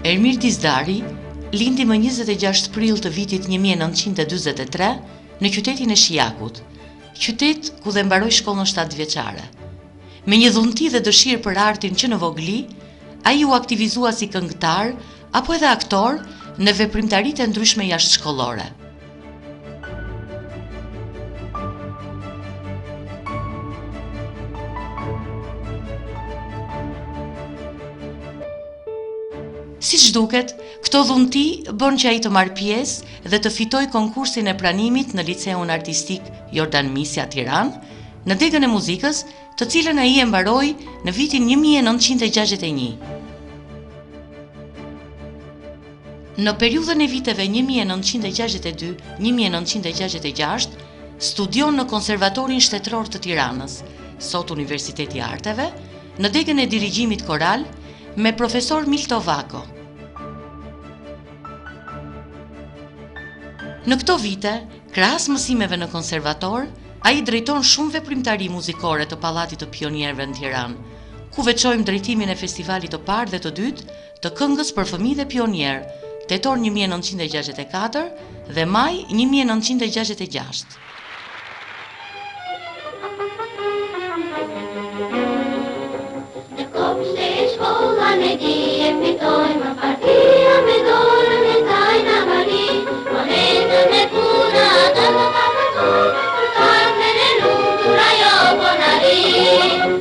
Ermir Dizdari lindi më 26 prill të vitit 1943 në qytetin e Shijakut, qytet ku dhe mbaroi shkollën 7 vjeçare. Me një dhunti dhe dëshirë për artin që në vogli, ai u aktivizua si këngëtar apo edhe aktor në veprimtaritë ndryshme jashtëshkollore. Siç duket, këto dhunti bën që ai të marrë pjesë dhe të fitojë konkursin e pranimit në Liceun Artistik Jordan Misja Tiranë, në degën e muzikës, të cilën ai e mbaroi në vitin 1961. Në periudhën e viteve 1962-1966, studion në Konservatorin Shtetëror të Tiranës, sot Universiteti i Arteve, në degën e dirigjimit koral me profesor Milto Vako. Në këto vite, krahas mësimeve në konservator, ai drejton shumë veprimtari muzikore të Pallatit të Pionierëve në Tiranë, ku veçojmë drejtimin e festivalit të parë dhe të dytë të këngës për fëmijë dhe pionierë, tetor 1964 dhe maj 1966. Në kopshte e shkollën e dije fitojmë partia me dorën e tajna vari, monetën e puna dhe më kapëtojmë për kartën e lutur ajo bonari.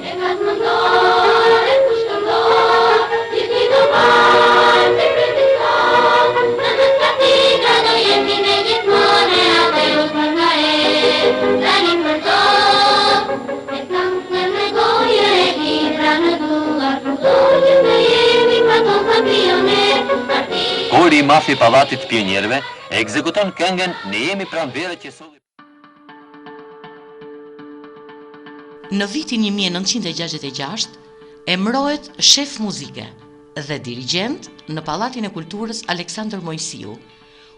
E katë mëndor, e pushkëndor, gjithi do parë të predikon, në në skatika do jemi me gjithmone atë u shpërka e, tani për to, e këngën me gojë e hidra në duar, përdoj që të jemi paton sa pioner, Kori i Mafi Pallatit të Pionierëve e ekzekuton këngën Ne jemi pranë verë që solli. Në vitin 1966, emërohet shef muzike dhe dirigjent në Pallatin e Kulturës Aleksandër Mojsiu,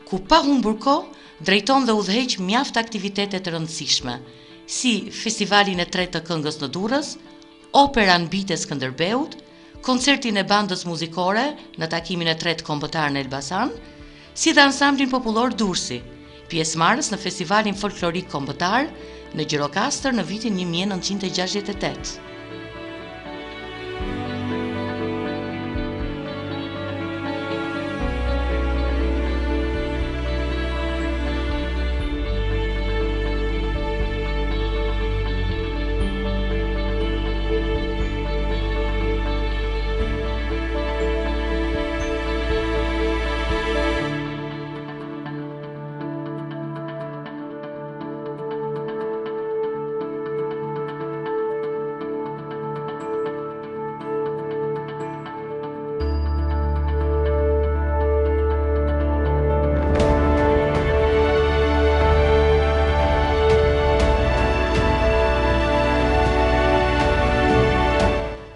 ku pa humbur kohë drejton dhe udhëheq mjaft aktivitete të rëndësishme, si festivalin e tretë të këngës në Durrës, operan Bite Skënderbeut, koncertin e bandës muzikore në takimin e tretë kombëtar në Elbasan, si dhe ansamblin popullor Durrësi, pjesëmarrës në festivalin folklorik kombëtar në Gjirokastër në vitin 1968.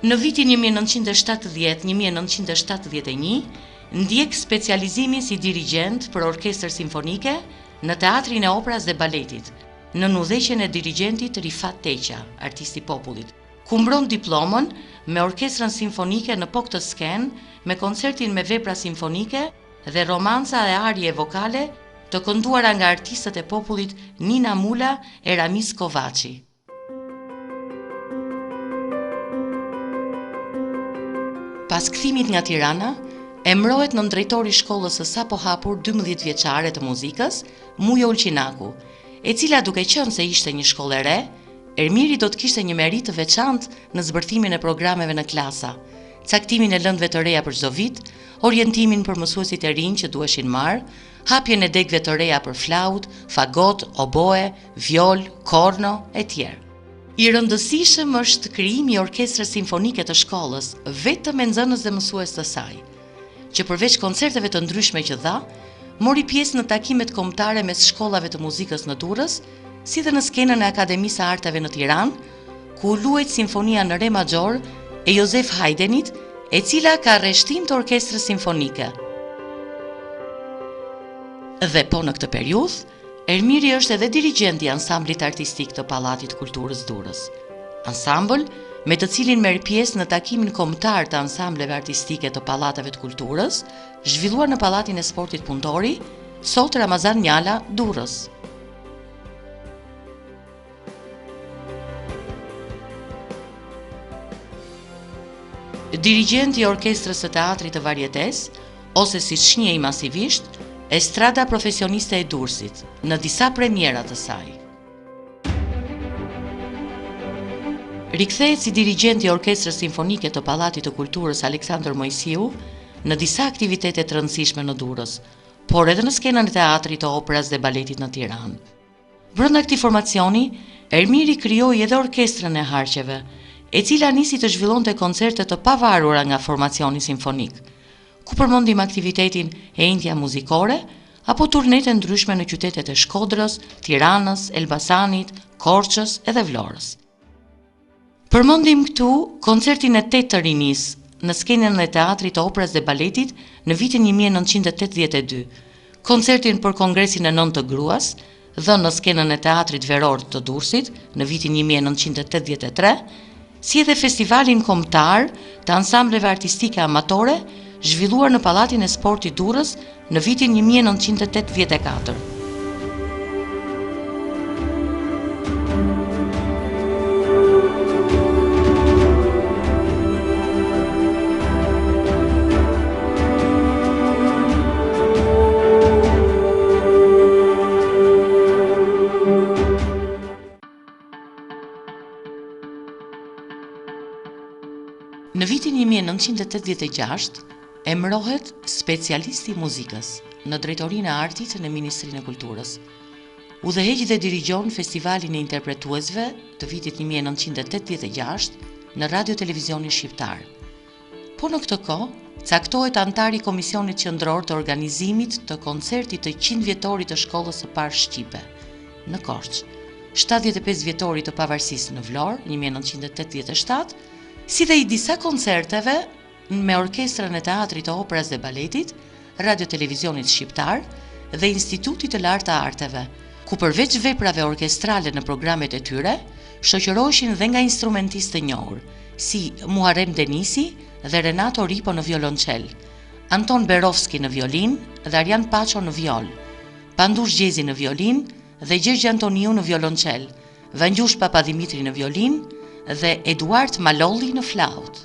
Në vitin 1970-1971, ndjek specializimin si dirigjent për orkestrë simfonike në Teatrin e Operës dhe Baletit, në udhëheqjen e dirigjentit Rifat Teqa, artisti popullit, ku mbron diplomën me orkestrën simfonike në Pok të Sken, me koncertin me vepra simfonike dhe romanca e arje vokale të kënduara nga artistët e popullit Nina Mula e Ramiz Kovaçi. Pas kthimit nga Tirana, emërohet nën drejtori i shkollës së sapo hapur 12 vjeçare të muzikës, Mujo Ulqinaku, e cila duke qenë se ishte një shkollë e re, Ermiri do të kishte një merit të veçantë në zbërthimin e programeve në klasa, caktimin e lëndëve të reja për çdo vit, orientimin për mësuesit e rinj që duheshin marrë, hapjen e degëve të reja për flaut, fagot, oboe, viol, korno e tjerë. I rëndësishëm është krijimi i orkestrës simfonike të shkollës, vetëm me nxënës dhe mësues të saj, që përveç koncerteve të ndryshme që dha, mori pjesë në takimet kombëtare mes shkollave të muzikës në Durrës, si dhe në skenën e Akademisë së Arteve në Tiranë, ku u luajt simfonia në re major e Josef Haydnit, e cila ka rreshtim të orkestrës simfonike. Dhe po në këtë periudhë, Ermiri është edhe dirigjenti i ansamblit artistik të Pallatit të Kulturës Durrës. Ansambël me të cilin merr pjesë në takimin kombëtar të ansambleve artistike të pallateve të kulturës, zhvilluar në Pallatin e Sportit Punëtori, sot Ramazan Njala, Durrës. Dirigjent i Orkestrës së Teatrit të Varietes, ose siç njihej masivisht, Estrada Profesioniste e Durrësit, në disa premiera të saj. Rikthehet si dirigjent i Orkestrës Simfonike të Pallatit të Kulturës Aleksandër Mojsiu në disa aktivitete të rëndësishme në Durrës, por edhe në skenën e teatrit të operës dhe baletit në Tiranë. Brenda këtij formacioni, Ermiri krijoi edhe Orkestrën e Harqeve, e cila nisi të zhvillonte koncerte të pavarura nga formacioni simfonik, ku përmendim aktivitetin e Entja Muzikore apo turnet e ndryshme në qytetet e Shkodrës, Tiranës, Elbasanit, Korçës edhe Vlorës. Përmendim këtu koncertin e 8 të rinis në skenën e teatrit të operës dhe baletit në vitin 1982, koncertin për Kongresin e 9 të Gruas, dhënë në skenën e teatrit veror të Durrësit në vitin 1983, si edhe festivalin kombëtar të ansambleve artistike amatore zhvilluar në Pallatin e Sportit Durrës në vitin 1984. Në vitin 1986, emërohet specialist i muzikës në drejtorinë e artit në Ministrinë e Kulturës. Udhëheq dhe dirigjon Festivalin e Interpretuesve të vitit 1986 në Radio Televizionin Shqiptar. Po në këtë kohë, caktohet antar i Komisionit Qendror të organizimit të koncertit të 100 vjetorit të Shkollës së Parë Shqipe në Korçë, 75 vjetorit të Pavarësisë në Vlorë 1987, si dhe i disa koncerteve me Orkestrën e Teatrit të Operës dhe Baletit, Radio Televizionit Shqiptar dhe Institutit të Lartë të Arteve, ku përveç veprave orkestrale në programet e tyre, shoqëroheshin dhe nga instrumentistë të njohur, si Muharrem Denisi dhe Renato Ripo në violonçel, Anton Berovski në violin dhe Arjan Paço në viol, Pandush Gjezi në violin dhe Gjergj Antoniu në violonçel, Vangjush Papadimitri në violin dhe Eduard Malolli në flaut.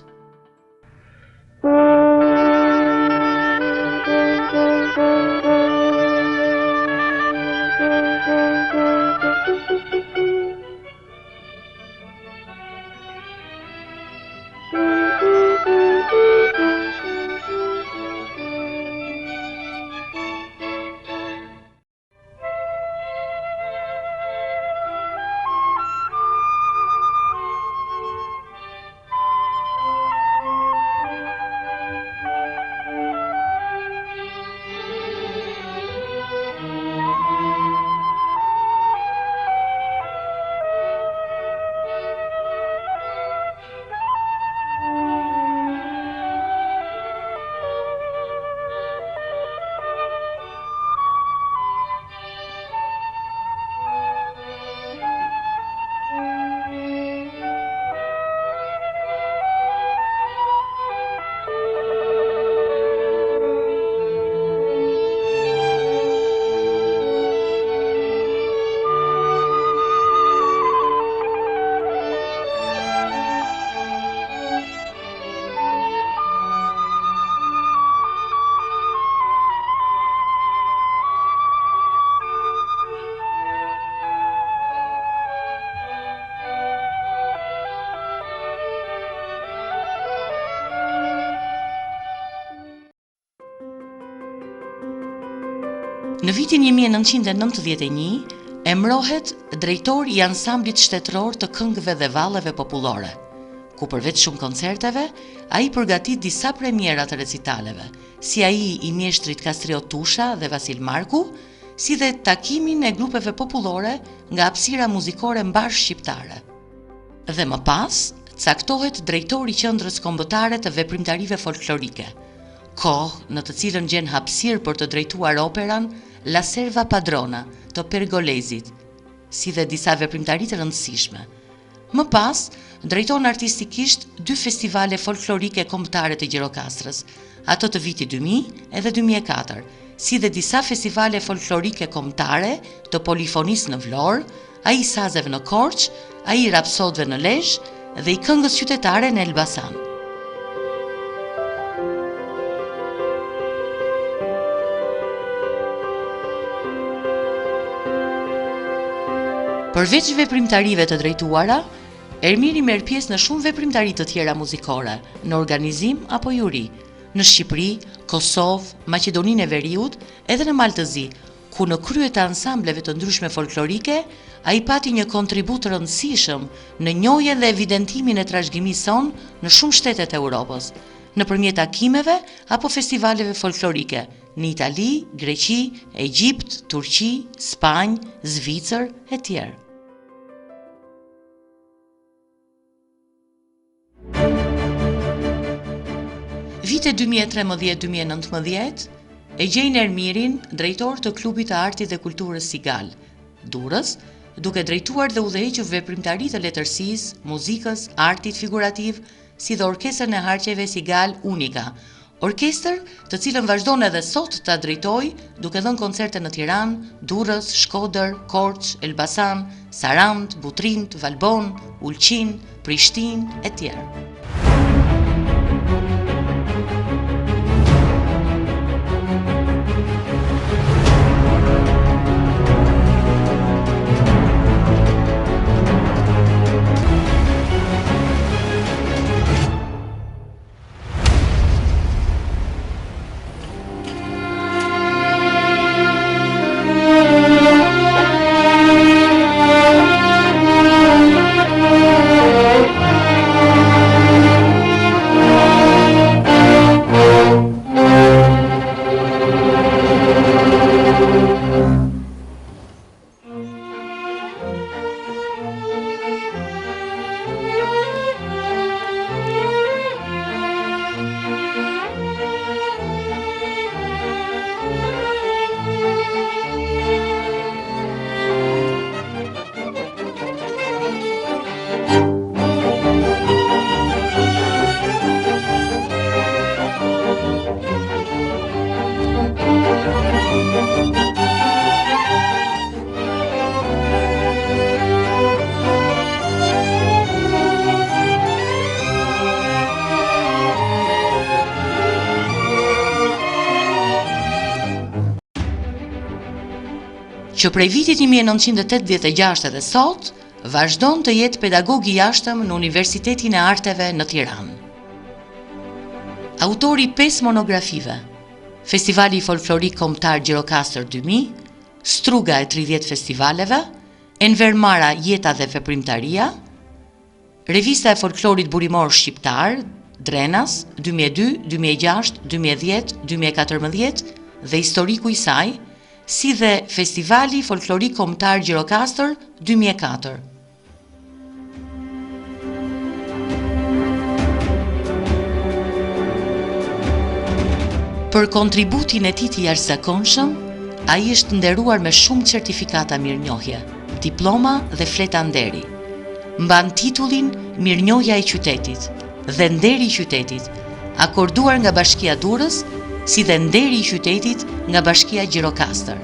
Në vitin 1991, emërohet drejtor i ansamblit shtetëror të këngëve dhe valleve popullore, ku përveç shumë koncerteve, ai përgatit disa premiera të recitaleve, si ai i mjeshtrit Kastriot Tusha dhe Vasil Marku, si dhe takimin e grupeve popullore nga hapësira muzikore mbar shqiptare. Dhe më pas, caktohet drejtori i Qendrës Kombëtare të Veprimtarive Folklorike, kohë në të cilën gjen hapësirë për të drejtuar operan La Serva Padrona të Pergolezit, si dhe disa veprimtari të rëndësishme. Më pas, drejton artistikisht 2 festivale folklorike kombëtare të Gjirokastrës, ato të vitit 2000 edhe 2004, si dhe disa festivale folklorike kombëtare të polifonisë në Vlorë, ai i sazeve në Korçë, ai i rapsodëve në Lezhë dhe i këngës qytetare në Elbasan. Përveç veprimtarive të drejtuara, Ermiri merr pjesë në shumë veprimtari të tjera muzikore, në organizim apo juri, në Shqipëri, Kosovë, Maqedoninë e Veriut, edhe në Maltëzi, ku në krye të ansambleve të ndryshme folklorike, ai pati një kontribut të rëndësishëm në njohjen dhe evidentimin e trashëgimisë sonë në shumë shtetet e Europës, nëpërmjet takimeve apo festivaleve folklorike në Itali, Greqi, Egjipt, Turqi, Spanjë, Zvicër e tjerë. Vite 2013-2019 e gjejnë Ermirin drejtor të Klubit të Artit dhe Kulturës Sigal, Durrës, duke drejtuar dhe udhëhequr veprimtari të letërsisë, muzikës, artit figurativ, si dhe orkestrën e harqeve Sigal Unika, orkestër të cilën vazhdon edhe sot ta drejtojë, duke dhënë koncerte në Tiranë, Durrës, Shkodër, Korçë, Elbasan, Sarand, Butrind, Valbon, Ulqin, Prishtinë e tjerë. Që prej vitit 1986 dhe sot, vazhdon të jetë pedagog i jashtëm në Universitetin e Arteve në Tiranë. Autori 5 monografive, Festivali Folklorik Kombëtar Gjirokastër 2000, Struga e 30 festivaleve, Enver Mara Jeta dhe veprimtaria, Revista e Folklorit Burimor Shqiptar, Drenas, 2002, 2006, 2010, 2014 dhe historiku i saj, si dhe Festivali Folklorik Kombëtar Gjirokastër 2004. Për kontributin e tij të jashtëzakonshëm, ai është nderuar me shumë certifikata mirënjohje, diploma dhe fleta nderi. Mban titullin Mirënjohja e qytetit dhe Nderi i qytetit, akorduar nga Bashkia Durrës, si dhe Nderi i qytetit nga Bashkia Gjirokastër.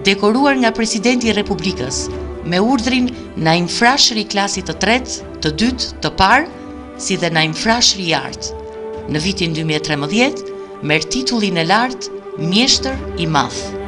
Dekoruar nga Presidenti i Republikës me urdhrin Naimfrashëri klasit të tretë, të dytë, të parë, si dhe Naimfrashëri i artë. Në vitin 2013 merr titullin e lartë Mjeshtër i Madh.